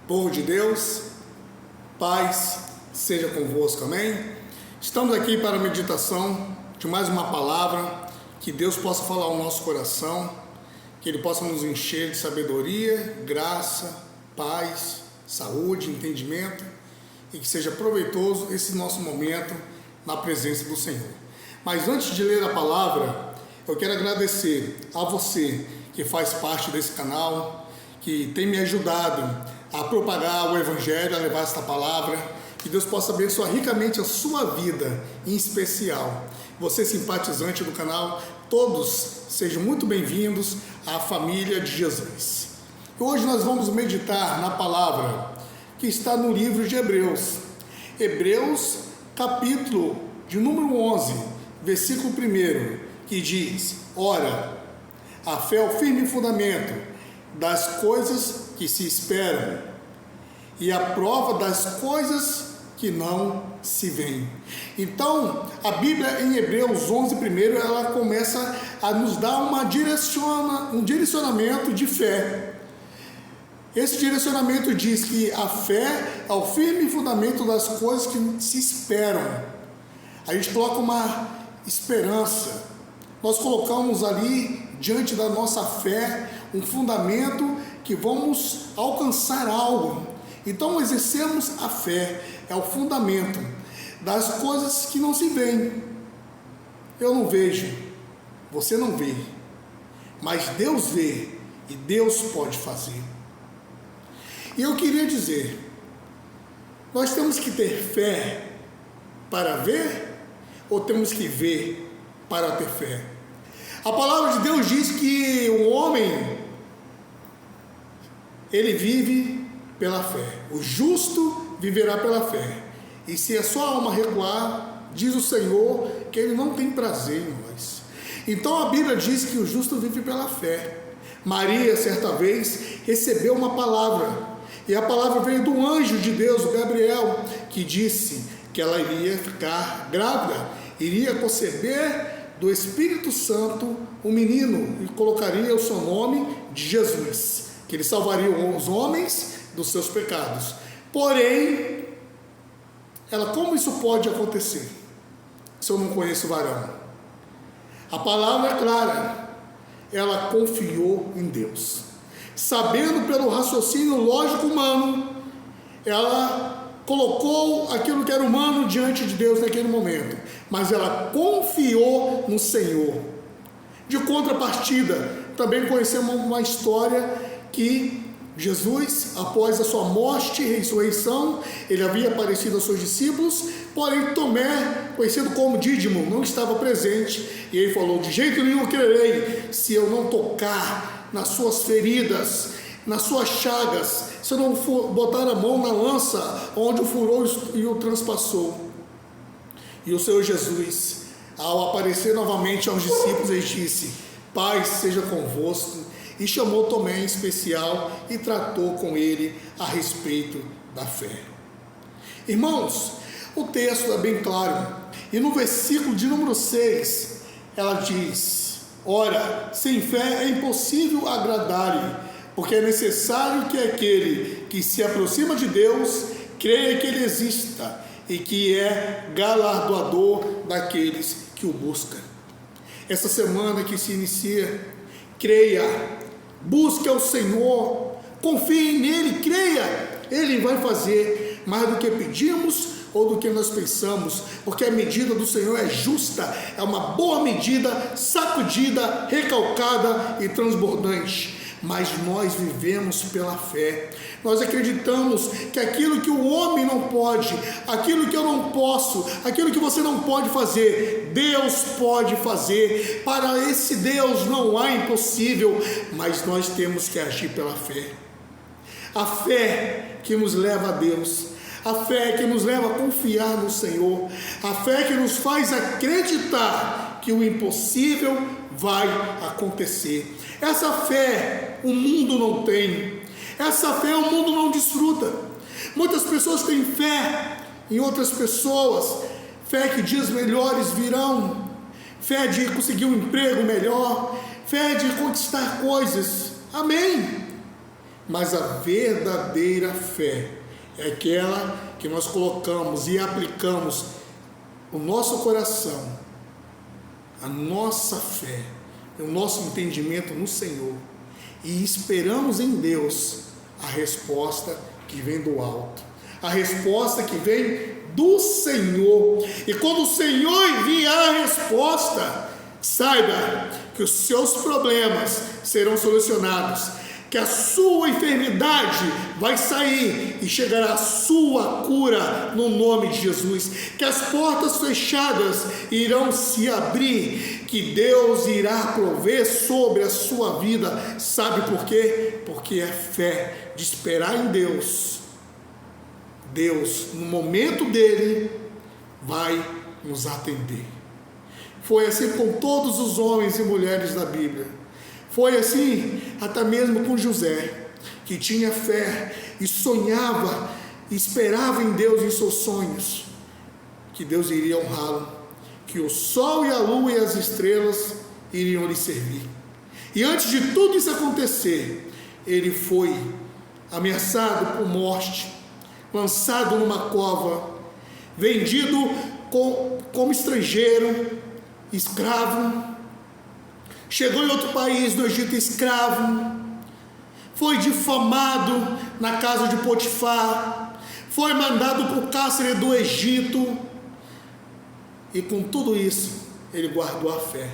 Povo de Deus, paz seja convosco, amém? Estamos aqui para a meditação de mais uma palavra, que Deus possa falar ao nosso coração, que Ele possa nos encher de sabedoria, graça, paz, saúde, entendimento, e que seja proveitoso esse nosso momento na presença do Senhor. Mas antes de ler a palavra, eu quero agradecer a você que faz parte desse canal, que tem me ajudado a propagar o Evangelho, a levar esta palavra. Que Deus possa abençoar ricamente a sua vida, em especial. Você simpatizante do canal, todos sejam muito bem-vindos à família de Jesus. Hoje nós vamos meditar na palavra que está no livro de Hebreus. Hebreus, capítulo de número 11, versículo 1, que diz: Ora, a fé é o firme fundamento das coisas que se esperam e a prova das coisas que não se veem. Então, a Bíblia em Hebreus 11, primeiro, ela começa a nos dar um direcionamento de fé. Esse direcionamento diz que a fé é o firme fundamento das coisas que se esperam. A gente coloca uma esperança. Nós colocamos ali, diante da nossa fé, um fundamento que vamos alcançar algo. Então exercemos a fé, é o fundamento das coisas que não se veem. Eu não vejo, você não vê, mas Deus vê e Deus pode fazer. E eu queria dizer, nós temos que ter fé para ver ou temos que ver para ter fé? A palavra de Deus diz que o homem, ele vive pela fé. O justo viverá pela fé. E se a sua alma recuar, diz o Senhor que Ele não tem prazer em nós. Então a Bíblia diz que o justo vive pela fé. Maria, certa vez, recebeu uma palavra. E a palavra veio do anjo de Deus, o Gabriel, que disse que ela iria ficar grávida, iria conceber do Espírito Santo um menino e colocaria o seu nome de Jesus, que ele salvaria os homens dos seus pecados. Porém, como isso pode acontecer se eu não conheço o varão? A palavra é clara, ela confiou em Deus, sabendo pelo raciocínio lógico humano, ela colocou aquilo que era humano diante de Deus naquele momento, mas ela confiou no Senhor. De contrapartida, também conhecemos uma história que Jesus, após a sua morte e ressurreição, ele havia aparecido aos seus discípulos, porém Tomé, conhecido como Dídimo, não estava presente, e ele falou: de jeito nenhum crerei se eu não tocar nas suas feridas, nas suas chagas, se eu não botar a mão na lança onde o furou e o transpassou. E o Senhor Jesus, ao aparecer novamente aos discípulos, ele disse: paz seja convosco, e chamou Tomé em especial e tratou com ele a respeito da fé. Irmãos, o texto é bem claro, e no versículo de número 6, ela diz: ora, sem fé é impossível agradar-lhe, porque é necessário que aquele que se aproxima de Deus creia que Ele exista e que é galardoador daqueles que o buscam. Essa semana que se inicia, creia, busque ao Senhor, confie nele, creia, Ele vai fazer mais do que pedimos ou do que nós pensamos, porque a medida do Senhor é justa, é uma boa medida, sacudida, recalcada e transbordante. Mas nós vivemos pela fé. Nós acreditamos que aquilo que o homem não pode, aquilo que eu não posso, aquilo que você não pode fazer, Deus pode fazer. Para esse Deus não há impossível, mas nós temos que agir pela fé. A fé que nos leva a Deus, a fé que nos leva a confiar no Senhor, a fé que nos faz acreditar que o impossível vai acontecer. Essa fé o mundo não tem, essa fé o mundo não desfruta. Muitas pessoas têm fé em outras pessoas, fé que dias melhores virão, fé de conseguir um emprego melhor, fé de conquistar coisas, amém, Mas a verdadeira fé é aquela que nós colocamos e aplicamos o nosso coração, a nossa fé, o nosso entendimento no Senhor, e esperamos em Deus a resposta que vem do alto, a resposta que vem do Senhor. E quando o Senhor enviar a resposta, saiba que os seus problemas serão solucionados, que a sua enfermidade vai sair e chegará a sua cura no nome de Jesus, que as portas fechadas irão se abrir, que Deus irá prover sobre a sua vida. Sabe por quê? Porque é fé de esperar em Deus. Deus, no momento dele, vai nos atender. Foi assim com todos os homens e mulheres da Bíblia. Foi assim até mesmo com José, que tinha fé e sonhava, e esperava em Deus em seus sonhos, que Deus iria honrá-lo, que o sol e a lua e as estrelas iriam lhe servir. E antes de tudo isso acontecer, ele foi ameaçado por morte, lançado numa cova, vendido como estrangeiro, escravo. Chegou em outro país, no Egito, escravo. Foi difamado na casa de Potifar. Foi mandado para o cárcere do Egito. E com tudo isso, ele guardou a fé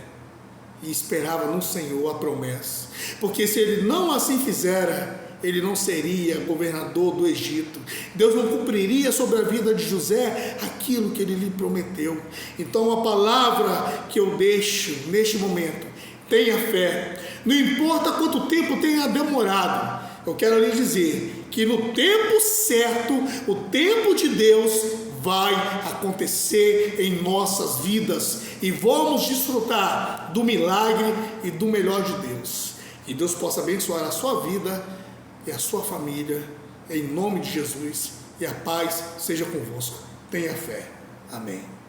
e esperava no Senhor a promessa. Porque se ele não assim fizera, ele não seria governador do Egito. Deus não cumpriria sobre a vida de José aquilo que ele lhe prometeu. Então a palavra que eu deixo neste momento: tenha fé, não importa quanto tempo tenha demorado. Eu quero lhe dizer que no tempo certo, o tempo de Deus vai acontecer em nossas vidas, e vamos desfrutar do milagre e do melhor de Deus. Que Deus possa abençoar a sua vida e a sua família, em nome de Jesus, e a paz seja convosco. Tenha fé. Amém.